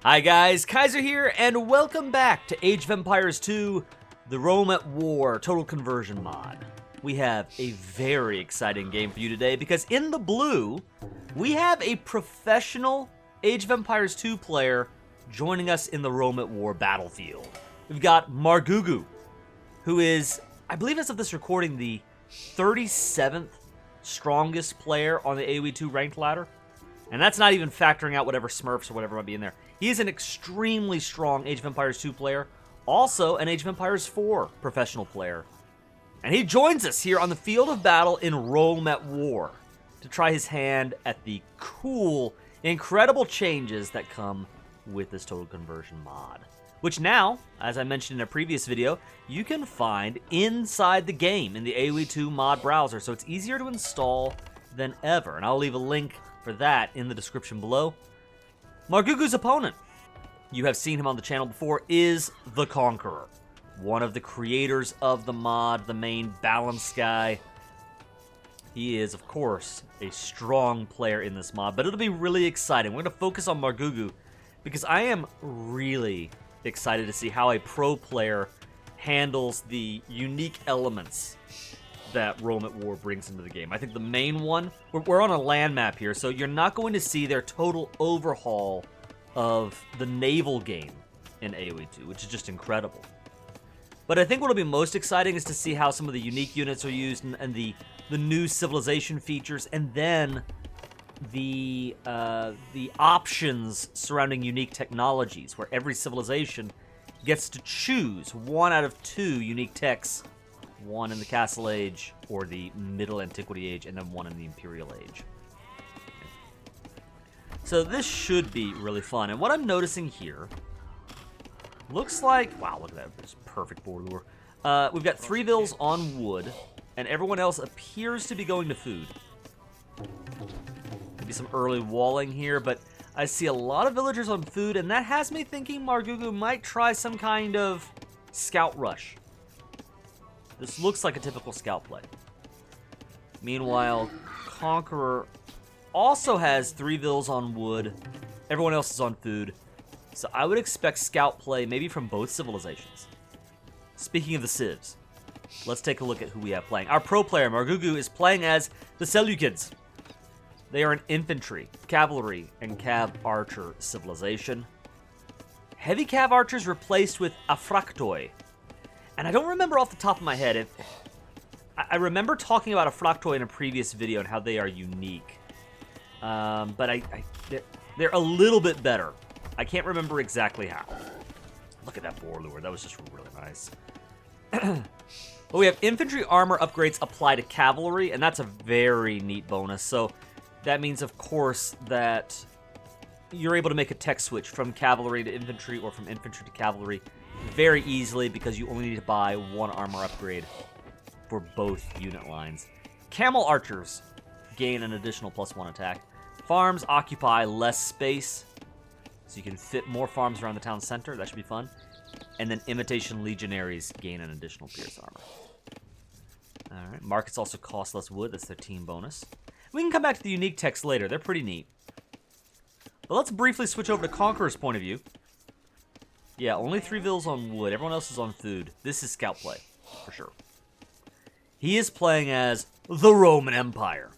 Hi guys, Kaiser here, and welcome back to Age of Empires 2, the Rome at War Total Conversion mod. We have a very exciting game for you today because in the blue, we have a professional Age of Empires 2 player joining us in the Rome at War battlefield. We've got Margougou, who is, I believe as of this recording, the 37th strongest player on the AoE 2 ranked ladder. And that's not even factoring out whatever Smurfs or whatever might be in there. He is an extremely strong Age of Empires 2 player, also an Age of Empires 4 professional player. And he joins us here on the field of battle in Rome at War to try his hand at the cool, incredible changes that come with this Total Conversion mod. Which now, as I mentioned in a previous video, you can find inside the game in the AoE 2 mod browser, so it's easier to install than ever. And I'll leave a link for that in the description below. Margougou's opponent, you have seen him on the channel before, is TheConqueror, one of the creators of the mod, the main balance guy. He is, of course, a strong player in this mod, but it'll be really exciting. We're going to focus on Margougou because I am really excited to see how a pro player handles the unique elements that Rome at War brings into the game. I think the main one, we're on a land map here, so you're not going to see their total overhaul of the naval game in AoE 2, which is just incredible. But I think what'll be most exciting is to see how some of the unique units are used and the new civilization features, and then the options surrounding unique technologies, where every civilization gets to choose one out of two unique techs, one in the Castle Age or the Middle Antiquity Age, and then one in the Imperial Age. So this should be really fun. And what I'm noticing here looks like, wow, look at that, this perfect board lure. We've got 3 vills on wood, and everyone else appears to be going to food. Maybe some early walling here, but I see a lot of villagers on food, and that has me thinking Margougou might try some kind of scout rush. This looks like a typical scout play. Meanwhile, Conqueror also has 3 vills on wood. Everyone else is on food. So I would expect scout play maybe from both civilizations. Speaking of the civs, let's take a look at who we have playing. Our pro player, Margougou, is playing as the Seleucids. They are an infantry, cavalry, and cav archer civilization. Heavy cav archers replaced with Afraktoi. And I don't remember off the top of my head, I remember talking about a Afraktoi in a previous video and how they are unique. But they're a little bit better. I can't remember exactly how. Look at that boar lure, that was just really nice. But we have infantry armor upgrades apply to cavalry, and that's a very neat bonus. So that means, of course, that you're able to make a tech switch from cavalry to infantry or from infantry to cavalry very easily because you only need to buy 1 armor upgrade for both unit lines. Camel archers gain an additional +1 attack. Farms occupy less space, so you can fit more farms around the town center. That should be fun. And then imitation legionaries gain an additional pierce armor. Alright, markets also cost less wood. That's their team bonus. We can come back to the unique techs later. They're pretty neat. But let's briefly switch over to Conqueror's point of view. Yeah, only 3 vills on wood. Everyone else is on food. This is scout play, for sure. He is playing as the Roman Empire.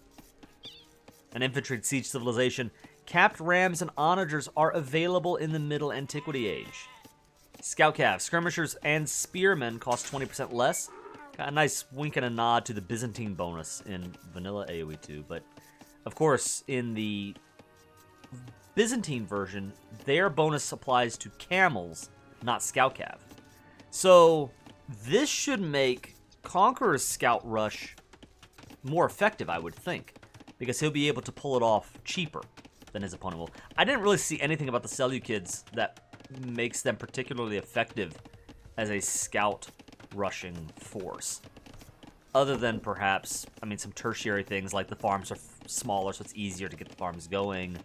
An infantry siege civilization. Capped rams and onagers are available in the Middle Antiquity Age. Scout cav, skirmishers, and spearmen cost 20% less. Got a nice wink and a nod to the Byzantine bonus in vanilla AoE 2. But, of course, in the Byzantine version, their bonus applies to camels, not scout cav. So this should make Conqueror's scout rush more effective, I would think, because he'll be able to pull it off cheaper than his opponent will. I didn't really see anything about the Seleucids that makes them particularly effective as a scout rushing force, other than perhaps, I mean, some tertiary things like the farms are smaller, so it's easier to get the farms going.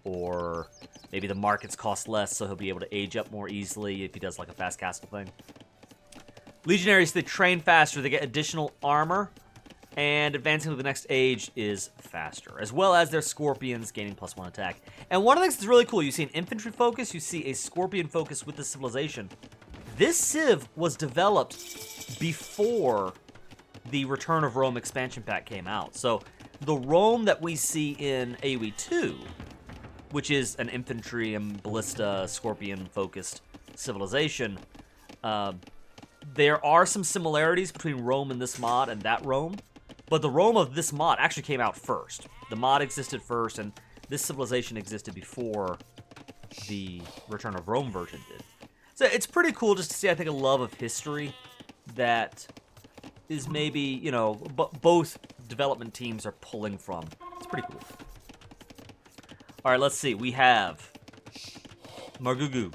Or maybe the markets cost less, so he'll be able to age up more easily if he does like a fast castle thing. Legionaries, they train faster, they get additional armor, And advancing to the next age is faster, as well as their scorpions gaining +1 attack. And one of the things that's really cool, you see an infantry focus, you see a scorpion focus with the civilization. This civ was developed before the Return of Rome expansion pack came out. So the Rome that we see in AoE 2, which is an infantry and ballista scorpion focused civilization, there are some similarities between Rome in this mod and that Rome. But the Rome of this mod actually came out first. The mod existed first, and this civilization existed before the Return of Rome version did. So it's pretty cool just to see, I think, a love of history that is maybe, you know, both development teams are pulling from. It's pretty cool. All right, let's see. We have Margougou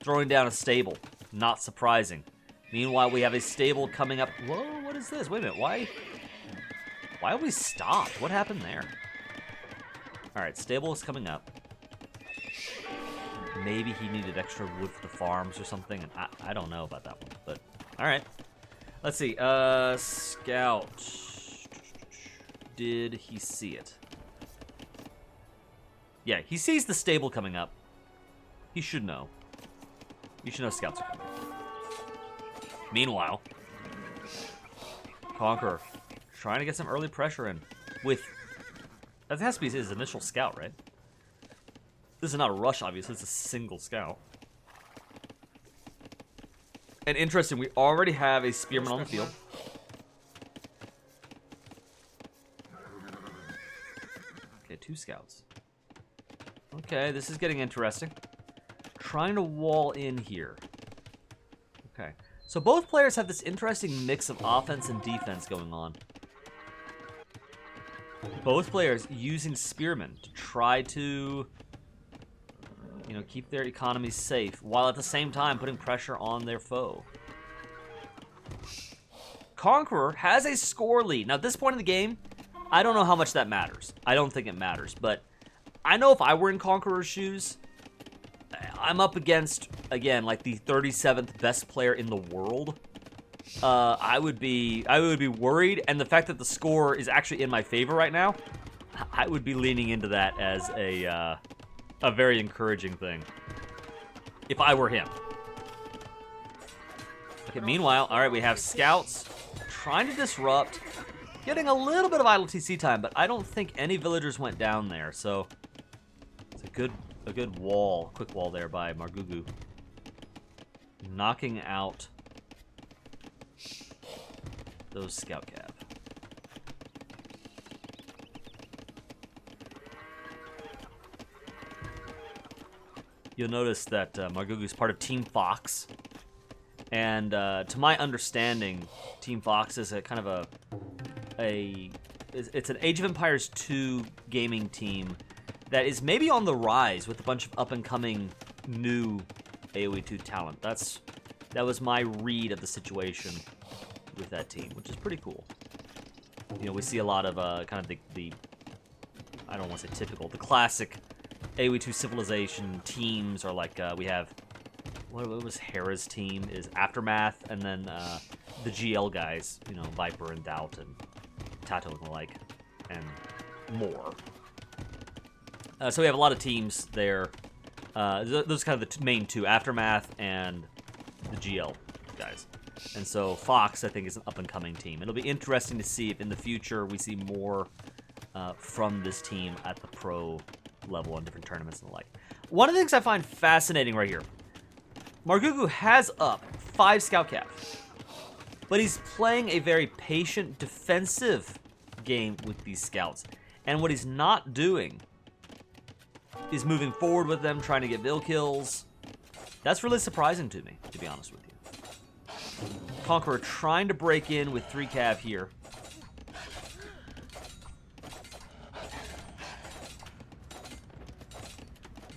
throwing down a stable. Not surprising. Meanwhile, we have a stable coming up. Whoa, what is this? Wait a minute, why have we stopped? What happened there? All right, stable is coming up. Maybe he needed extra wood for the farms or something. And I don't know about that one, but all right. Let's see. Scout. Did he see it? Yeah, he sees the stable coming up. He should know. You should know scouts are coming. Meanwhile, Conqueror trying to get some early pressure in with... That has to be his initial scout, right? This is not a rush, obviously. It's a single scout. And interesting, we already have a spearman on the field. Okay, 2 scouts. Okay, this is getting interesting. Trying to wall in here. Okay. So both players have this interesting mix of offense and defense going on. Both players using spearmen to try to, you know, keep their economies safe, while at the same time putting pressure on their foe. Conqueror has a score lead. Now, at this point in the game, I don't know how much that matters. I don't think it matters, but I know if I were in Conqueror's shoes, I'm up against, again, like the 37th best player in the world. I would be worried, and the fact that the score is actually in my favor right now, I would be leaning into that as a very encouraging thing, if I were him. Okay, meanwhile, all right, we have scouts trying to disrupt, getting a little bit of idle TC time, but I don't think any villagers went down there, so it's a good wall, quick wall there by Margougou, knocking out those scout cav. You'll notice that Margougou is part of Team Fox, and to my understanding, Team Fox is a kind of it's an Age of Empires 2 gaming team that is maybe on the rise with a bunch of up-and-coming new AoE 2 talent. That was my read of the situation with that team, which is pretty cool. You know, we see a lot of kind of the I don't want to say typical, the classic AoE 2 Civilization teams are like, we have, what was Hera's team, is Aftermath, and then the GL guys, you know, Viper and Doubt and Tato and the like, and more. So we have a lot of teams there. Those are kind of the main two, Aftermath and the GL guys. And so Fox, I think, is an up-and-coming team. It'll be interesting to see if in the future we see more from this team at the pro level on different tournaments and the like. One of the things I find fascinating right here, Margougou has up 5 scout cav, but he's playing a very patient, defensive game with these scouts. And what he's not doing is moving forward with them, trying to get bill kills. That's really surprising to me, to be honest with you. Conqueror trying to break in with 3 cav here.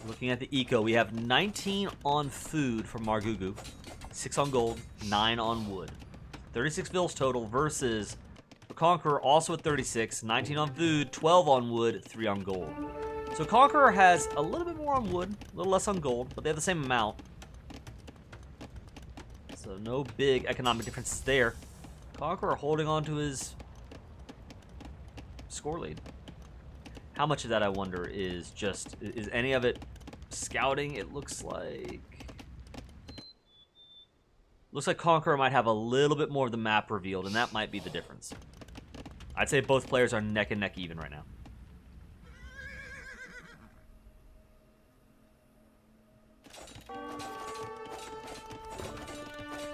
Looking at the eco, we have 19 on food from Margougou, 6 on gold, 9 on wood. 36 vills total versus the Conqueror, also at 36, 19 on food, 12 on wood, 3 on gold. So Conqueror has a little bit more on wood, a little less on gold, but they have the same amount. So no big economic differences there. Conqueror holding on to his score lead. How much of that, I wonder, is any of it scouting? It looks like Conqueror might have a little bit more of the map revealed, and that might be the difference. I'd say both players are neck and neck even right now.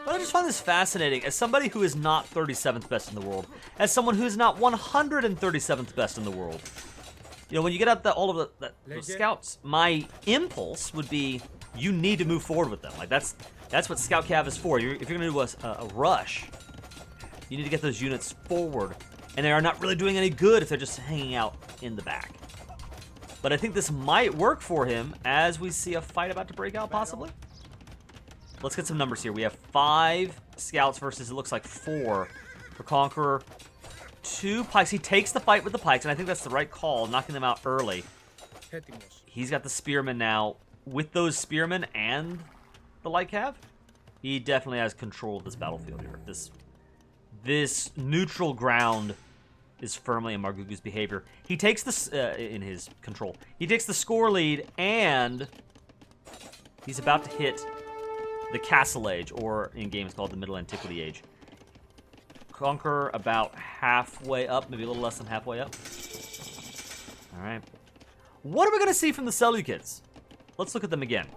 But I just find this fascinating. As somebody who is not 37th best in the world, as someone who is not 137th best in the world, you know, when you get out all of the scouts, my impulse would be, you need to move forward with them. Like, that's what Scout Cav is for. If you're going to do a rush, you need to get those units forward. And they are not really doing any good if they're just hanging out in the back. But I think this might work for him as we see a fight about to break out, possibly. Let's get some numbers here. We have 5 scouts versus, it looks like 4 for Conqueror. 2 pikes. He takes the fight with the pikes, and I think that's the right call, knocking them out early. He's got the spearmen now. With those spearmen and the light cav, he definitely has control of this battlefield here. This neutral ground is firmly in Margougou's behavior. He takes this in his control. He takes the score lead, and he's about to hit the Castle Age, or in games called the Middle Antiquity Age. Conqueror about halfway up, maybe a little less than halfway up. All right. What are we going to see from the Seleucids? Let's look at them again.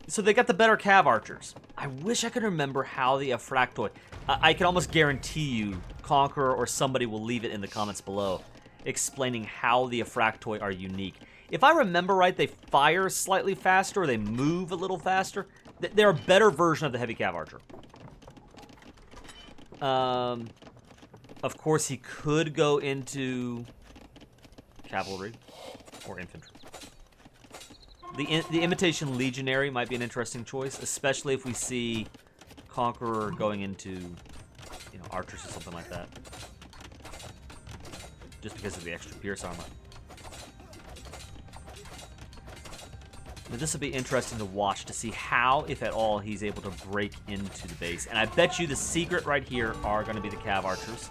So they got the better cav archers. I wish I could remember how the Aphractoi. I can almost guarantee you Conqueror or somebody will leave it in the comments below explaining how the Aphractoi are unique. If I remember right, they fire slightly faster, or they move a little faster. They're a better version of the heavy cav archer. Of course, he could go into cavalry or infantry. The Imitation Legionary might be an interesting choice, especially if we see Conqueror going into, you know, archers or something like that. Just because of the extra pierce armor. But this will be interesting to watch to see how, if at all, he's able to break into the base. And I bet you the secret right here are going to be the cav archers.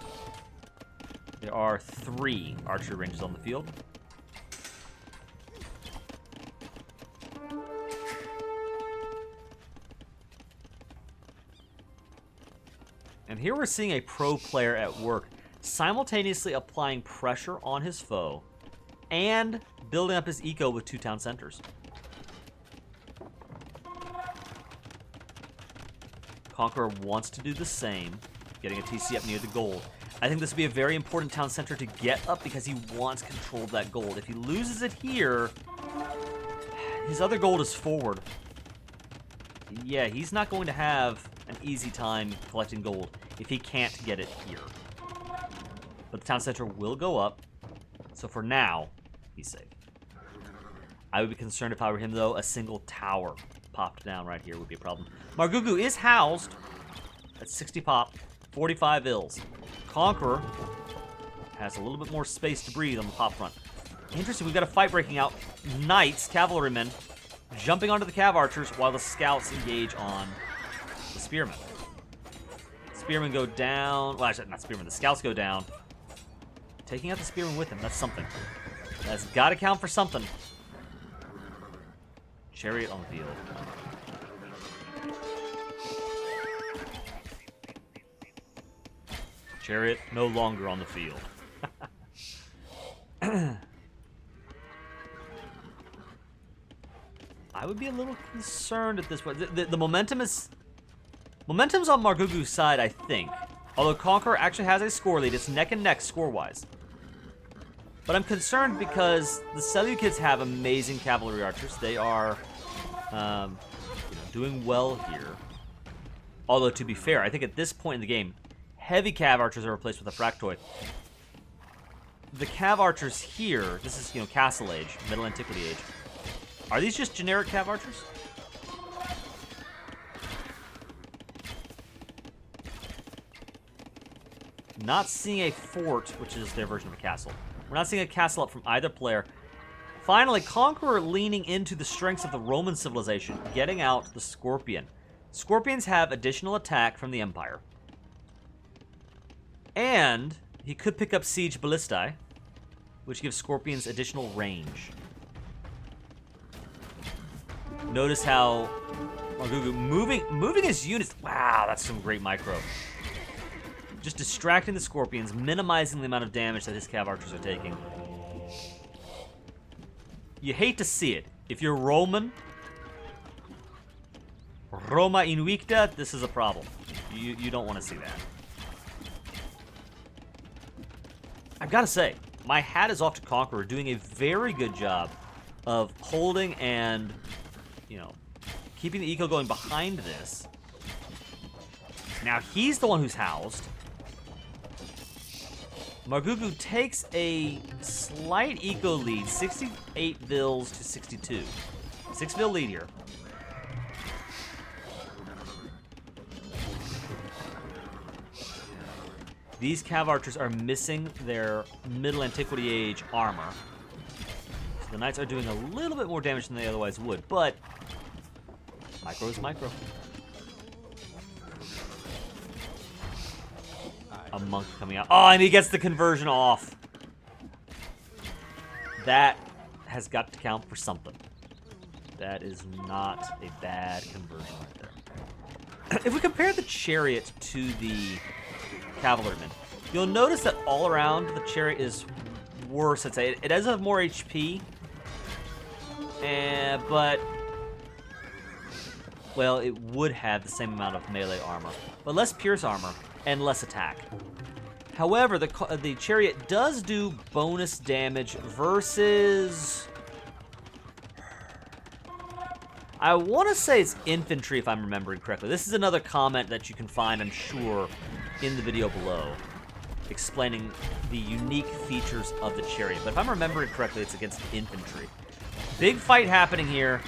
There are 3 archery ranges on the field. And here we're seeing a pro player at work, simultaneously applying pressure on his foe and building up his eco with 2 town centers. Conqueror wants to do the same, getting a TC up near the gold. I think this would be a very important town center to get up because he wants control of that gold. If he loses it here, his other gold is forward. Yeah, he's not going to have an easy time collecting gold if he can't get it here. But the town center will go up, so for now, he's safe. I would be concerned if I were him, though. A single tower popped down right here would be a problem. Margougou is housed at 60 pop, 45 ills. Conqueror has a little bit more space to breathe on the pop front. Interesting, we've got a fight breaking out. Knights, cavalrymen, jumping onto the cav archers while the scouts engage on the spearmen. Spearmen go down. Well, actually, not spearmen. The scouts go down. Taking out the spearmen with him. That's something. That's got to count for something. Chariot on the field. Chariot no longer on the field. I would be a little concerned at this point. The momentum's on Margougou's side, I think. Although Conqueror actually has a score lead. It's neck and neck score-wise. But I'm concerned because the Seleucids have amazing cavalry archers. They are doing well here. Although, to be fair, I think at this point in the game, heavy cav archers are replaced with Aphractoi. The cav archers here, this is, Castle Age, Middle Antiquity Age. Are these just generic cav archers? Not seeing a fort, which is their version of a castle. We're not seeing a castle up from either player. Finally, Conqueror leaning into the strengths of the Roman civilization, getting out the Scorpion. Scorpions have additional attack from the Empire. And He could pick up Siege Ballistae, which gives Scorpions additional range. Notice how Margougou moving his units. Wow, that's some great micro. Just distracting the Scorpions, minimizing the amount of damage that his Cav Archers are taking. You hate to see it. If you're Roman, Roma Invicta, this is a problem. You don't want to see that. I've got to say, my hat is off to Conqueror, doing a very good job of holding and, you know, keeping the eco going behind this. Now he's the one who's housed. Margougou takes a slight eco lead, 68 vills to 62. 6 vil lead here. These Cav Archers are missing their Middle Antiquity Age armor. So the Knights are doing a little bit more damage than they otherwise would, but micro is micro. A monk coming out. Oh, and he gets the conversion off. That has got to count for something. That is not a bad conversion right there. If we compare the chariot to the cavalryman, you'll notice that all around the chariot is worse. I'd say it does have more HP, but well, it would have the same amount of melee armor, but less pierce armor and less attack. However, the chariot does do bonus damage versus, I want to say it's infantry if I'm remembering correctly. This is another comment that you can find, I'm sure, in the video below, explaining the unique features of the chariot. But if I'm remembering correctly, it's against infantry. Big fight happening here.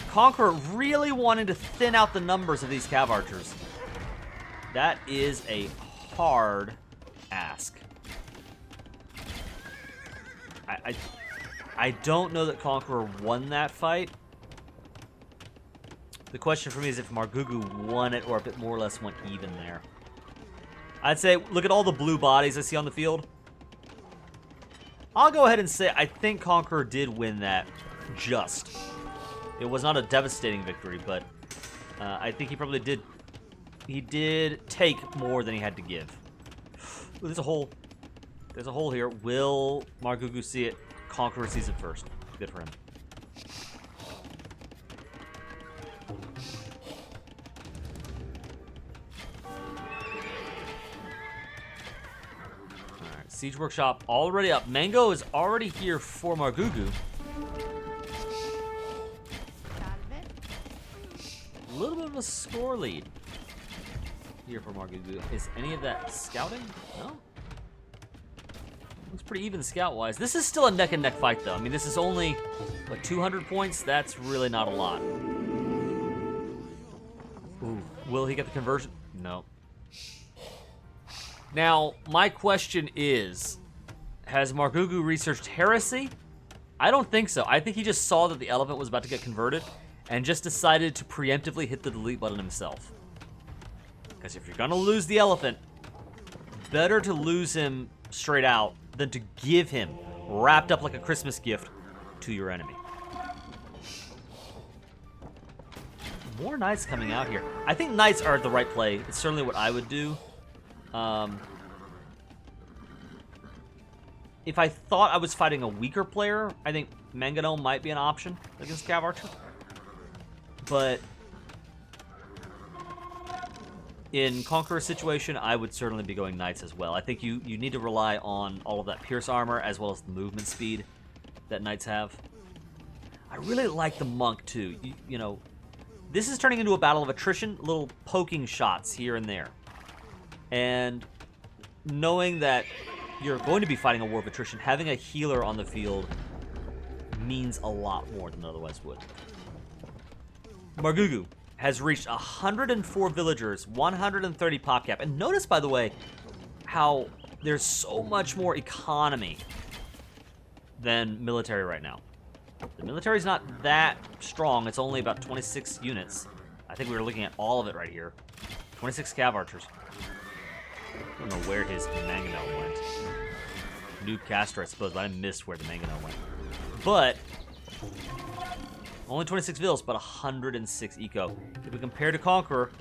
Conqueror really wanting to thin out the numbers of these Cav Archers. That is a hard ask. I don't know that Conqueror won that fight. The question for me is if Margougou won it or if it more or less went even there. I'd say, look at all the blue bodies I see on the field. I'll go ahead and say I think Conqueror did win that just. It was not a devastating victory, but I think he probably did. He did take more than he had to give. Ooh, there's a hole. There's a hole here. Will Margougou see it? Conqueror sees it first. Good for him. Alright, Siege Workshop already up. Mango is already here for Margougou. A little bit of a score lead here for Margougou. Is any of that scouting? No? Looks pretty even scout-wise. This is still a neck-and-neck fight, though. I mean, this is only, what, 200 points? That's really not a lot. Ooh, will he get the conversion? No. Now, my question is, has Margougou researched heresy? I don't think so. I think he just saw that the elephant was about to get converted and just decided to preemptively hit the delete button himself. Because if you're going to lose the elephant, better to lose him straight out than to give him wrapped up like a Christmas gift to your enemy. More Knights coming out here. I think Knights are the right play. It's certainly what I would do. If I thought I was fighting a weaker player, I think Mangano might be an option against Cav Archer. But in Conqueror situation, I would certainly be going Knights as well. I think you need to rely on all of that pierce armor as well as the movement speed that Knights have. I really like the Monk too. You know, this is turning into a battle of attrition, little poking shots here and there. And knowing that you're going to be fighting a war of attrition, having a healer on the field means a lot more than it otherwise would. Margougou has reached 104 villagers, 130 pop cap. And notice, by the way, how there's so much more economy than military right now. The military's not that strong. It's only about 26 units. I think we were looking at all of it right here. 26 Cav Archers. don't know where his Mangonel went. Noob Caster, I suppose, but I missed where the Mangonel went. But only 26 Vils, but 106 eco. If we compare to Conqueror,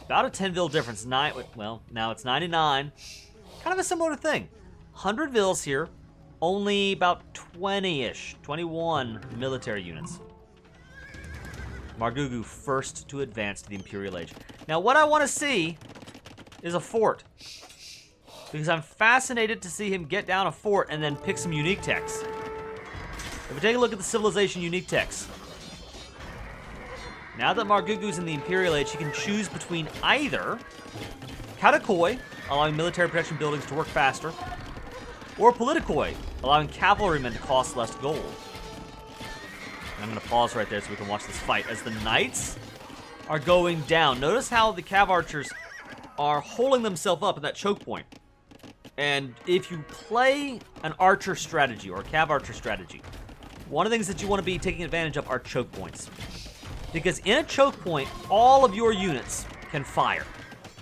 about a 10 Vil difference. Well, now it's 99. Kind of a similar thing. 100 Vils here, only about 20-ish, 21 military units. Margougou first to advance to the Imperial Age. Now, what I want to see is a fort. Because I'm fascinated to see him get down a fort and then pick some unique techs. If we take a look at the Civilization unique techs. Now that Margougou's in the Imperial Age, he can choose between either Katakoi, allowing military protection buildings to work faster, or Politikoi, allowing cavalrymen to cost less gold. And I'm going to pause right there so we can watch this fight as the knights are going down. Notice how the cav archers are holding themselves up at that choke point. And if you play an archer strategy or a cav archer strategy, one of the things that you want to be taking advantage of are choke points. Because in a choke point, all of your units can fire.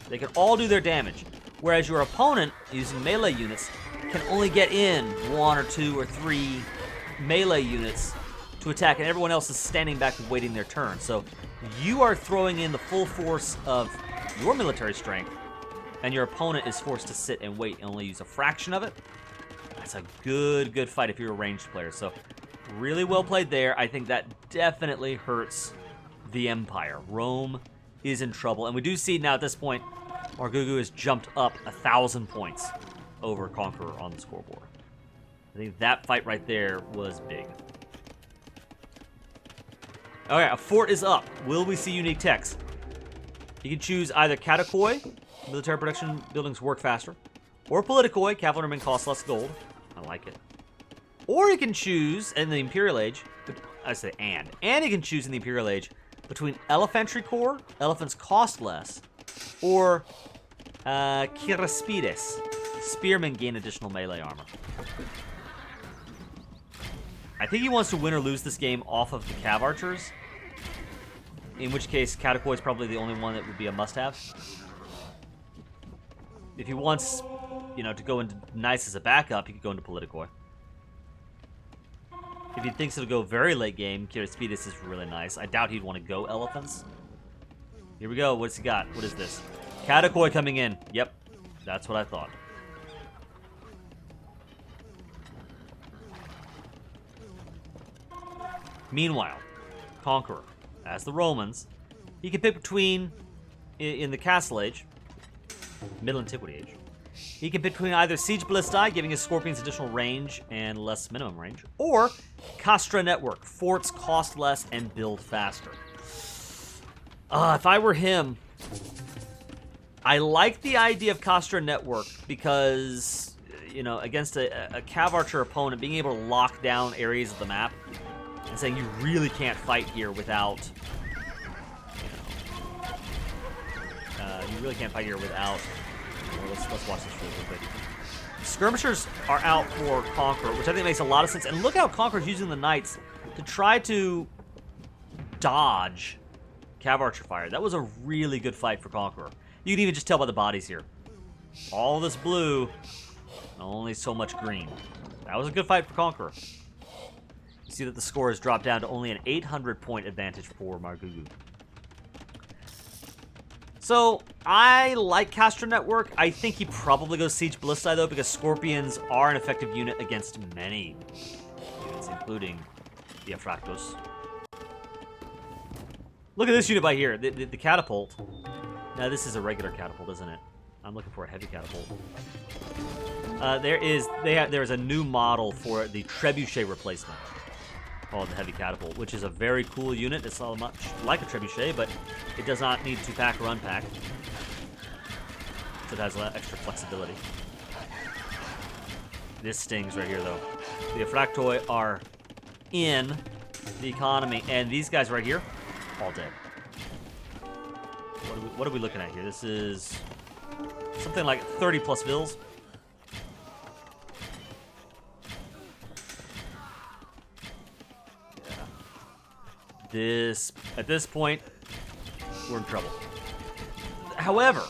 They can all do their damage. Whereas your opponent, using melee units, can only get in 1 or 2 or 3 melee units to attack, and everyone else is standing back and waiting their turn. So you are throwing in the full force of your military strength, and your opponent is forced to sit and wait and only use a fraction of it. That's a good fight if you're a ranged player. So really well played there. I think that definitely hurts the Empire. Rome is in trouble, and we do see now at this point, Margougou has jumped up 1,000 points over Conqueror on the scoreboard. I think that fight right there was big. Okay, a fort is up. Will we see unique techs? You can choose either Katakoi, military protection buildings work faster, or Politikoi, cavalrymen cost less gold. I like it. Or you can choose, in the Imperial Age, and you can choose in the Imperial Age between Elephantry Corps, elephants cost less, or Kiraspides, spearmen gain additional melee armor. I think he wants to win or lose this game off of the cav archers, in which case Katakoi is probably the only one that would be a must-have. If he wants, to go into Knights as a backup, he could go into Politikoi. If he thinks it'll go very late game, Kiraspides is really nice. I doubt he'd want to go elephants. Here we go. What's he got? What is this? Katakoi coming in. Yep, that's what I thought. Meanwhile, Conqueror, as the Romans, he can pick between, in the Castle Age, Middle Antiquity Age, he can pick between either Siege Ballistae, giving his Scorpions additional range and less minimum range, or Castra Network, forts cost less and build faster. If I were him, I like the idea of Castra Network because, against a Cav Archer opponent, being able to lock down areas of the map and saying you really can't fight here without, well, let's watch this really quick. Skirmishers are out for Conqueror, which I think makes a lot of sense. And look how Conqueror's using the Knights to try to dodge Cav Archer fire. That was a really good fight for Conqueror. You can even just tell by the bodies here. All this blue, only so much green. That was a good fight for Conqueror. You see that the score has dropped down to only an 800-point advantage for Margougou. So, I like Castra Network. I think he probably goes Siege Ballistae, though, because Scorpions are an effective unit against many units, including the Afractos. Look at this unit by here, the catapult. Now, this is a regular catapult, isn't it? I'm looking for a heavy catapult. There's a new model for the Trebuchet replacement called the Heavy Catapult, which is a very cool unit. It's not much like a Trebuchet, but it does not need to pack or unpack. So it has a lot extra flexibility. This stings right here, though. The Afractoi are in the economy, and these guys right here, all dead. What are we looking at here? This is something like 30 plus Vils. At this point, we're in trouble. However,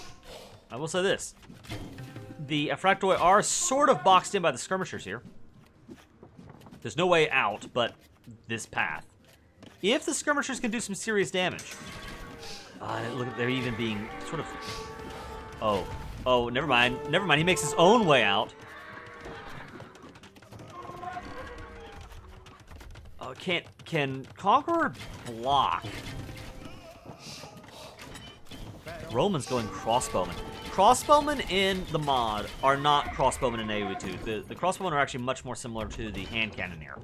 I will say this. the Aphractoi are sort of boxed in by the skirmishers here. There's no way out but this path. If the skirmishers can do some serious damage. Look at, they're even being sort of... Oh, never mind. Never mind, he makes his own way out. Oh, can Conqueror block? Roman's going crossbowman. Crossbowmen in the mod are not crossbowmen in AoE 2. The crossbowmen are actually much more similar to the hand cannoneer.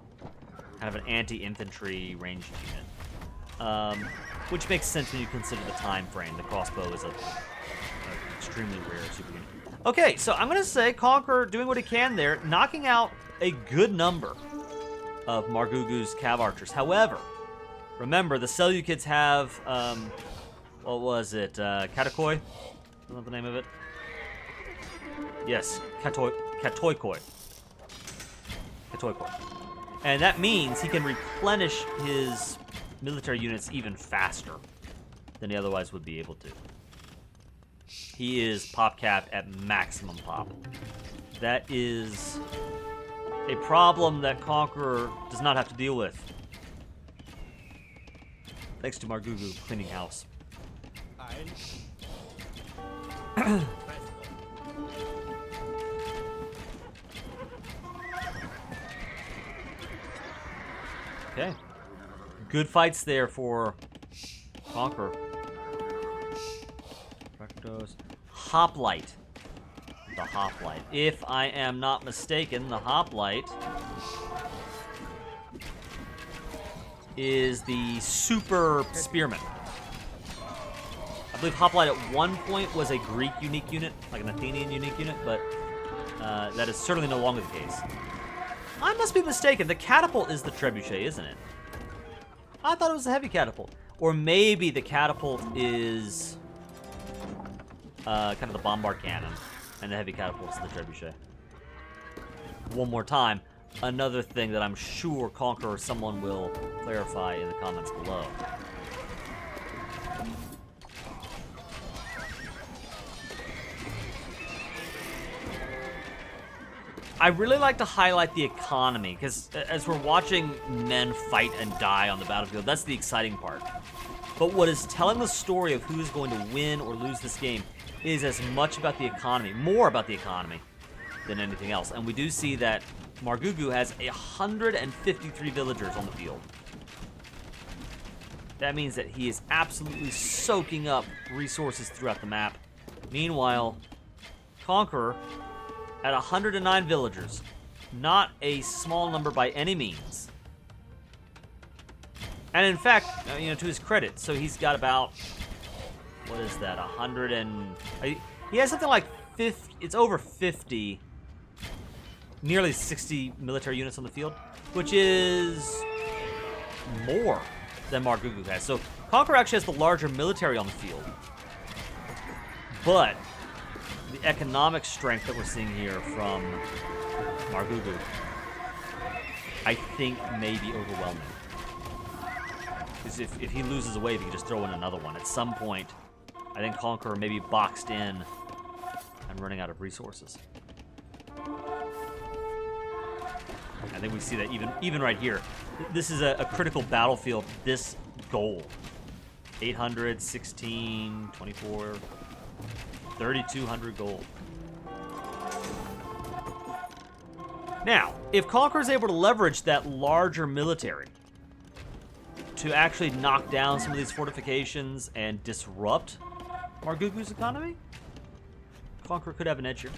Kind of an anti-infantry ranged unit. Which makes sense when you consider the time frame. The crossbow is a extremely rare super unit. Okay, so I'm going to say Conqueror doing what he can there, knocking out a good number of Margougou's cav archers. However, remember, the Seleucids have, what was it, Katakoi? Is that the name of it? Yes, Katoikoi. And that means he can replenish his military units even faster than he otherwise would be able to. He is pop capped at maximum pop. That is a problem that Conqueror does not have to deal with. Thanks to Margougou cleaning house. Okay. Good fights there for Conqueror. Hoplite. The Hoplite. If I am not mistaken, the Hoplite is the super spearman. I believe Hoplite at one point was a Greek unique unit, like an Athenian unique unit, but that is certainly no longer the case. I must be mistaken. The catapult is the trebuchet, isn't it? I thought it was a heavy catapult. Or maybe the catapult is kind of the bombard cannon, and the heavy catapult is the trebuchet. One more time, another thing that I'm sure Conqueror someone will clarify in the comments below. I really like to highlight the economy, because as we're watching men fight and die on the battlefield, that's the exciting part. But what is telling the story of who is going to win or lose this game is as much about the economy, more about the economy, than anything else. And we do see that Margougou has 153 villagers on the field. That means that he is absolutely soaking up resources throughout the map. Meanwhile, Conqueror at 109 villagers. Not a small number by any means. And in fact, to his credit, so he's got about, what is that, 100 and... He has something like 50, it's over 50, nearly 60 military units on the field, which is more than Margougou has. So Conqueror actually has the larger military on the field. But the economic strength that we're seeing here from Margougou, I think, may be overwhelming. Because if he loses a wave, he can just throw in another one. At some point, I think Conqueror may be boxed in and running out of resources. I think we see that even right here. This is a critical battlefield, this goal. 800, 16, 24... 3,200 gold. Now, if Conqueror is able to leverage that larger military to actually knock down some of these fortifications and disrupt Margougou's economy, Conqueror could have an edge here.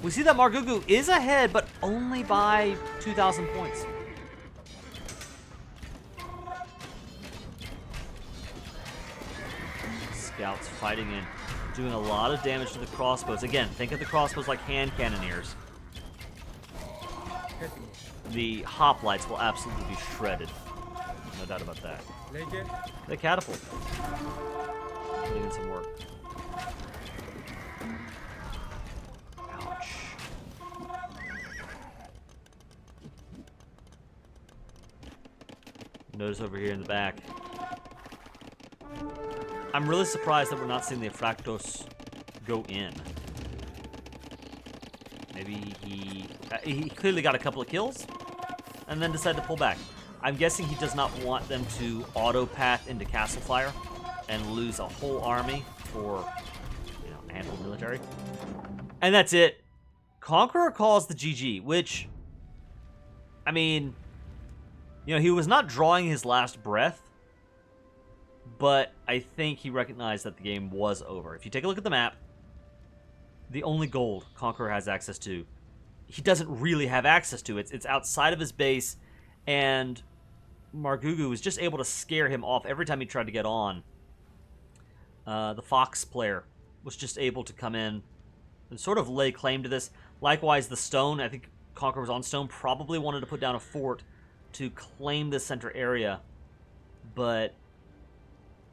We see that Margougou is ahead, but only by 2,000 points. Scouts fighting in. Doing a lot of damage to the crossbows. Again, think of the crossbows like hand cannoneers. The hoplites will absolutely be shredded. No doubt about that. The catapult. Putting in some work. Ouch. Notice over here in the back. I'm really surprised that we're not seeing the Aphractos go in. Maybe he clearly got a couple of kills and then decided to pull back. I'm guessing he does not want them to auto-path into Castle Fire and lose a whole army for, a handful of military. And that's it. Conqueror calls the GG, which, I mean, he was not drawing his last breath, but I think he recognized that the game was over. If you take a look at the map, the only gold Conqueror has access to, he doesn't really have access to. It's outside of his base, and Margougou was just able to scare him off every time he tried to get on. The Fox player was just able to come in and sort of lay claim to this. Likewise, the Stone, I think Conqueror was on Stone, probably wanted to put down a fort to claim this center area, but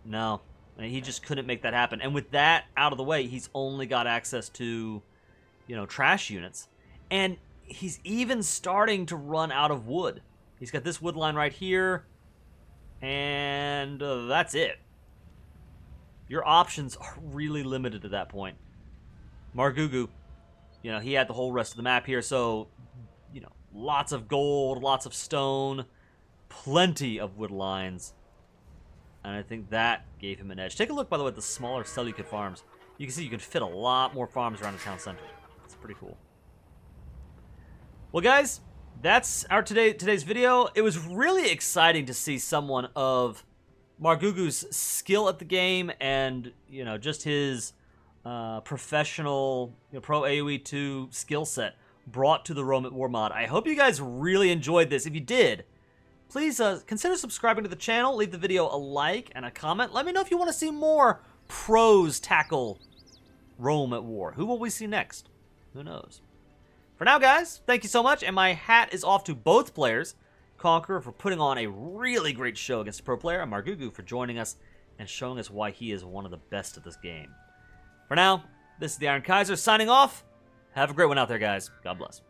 no, he just couldn't make that happen. And with that out of the way, he's only got access to, trash units. And he's even starting to run out of wood. He's got this wood line right here, and that's it. Your options are really limited at that point. Margougou, he had the whole rest of the map here, so, lots of gold, lots of stone, plenty of wood lines. And I think that gave him an edge. Take a look, by the way, at the smaller Seleucid farms. You can see you can fit a lot more farms around the town center. It's pretty cool. Well, guys, that's our today's video. It was really exciting to see someone of Margougou's skill at the game and, just his professional, pro AoE 2 skill set brought to the Rome at War mod. I hope you guys really enjoyed this. If you did, please consider subscribing to the channel. Leave the video a like and a comment. Let me know if you want to see more pros tackle Rome at War. Who will we see next? Who knows? For now, guys, thank you so much, and my hat is off to both players. Conqueror for putting on a really great show against a pro player, and Margougou for joining us and showing us why he is one of the best at this game. For now, this is the Iron Kaiser signing off. Have a great one out there, guys. God bless.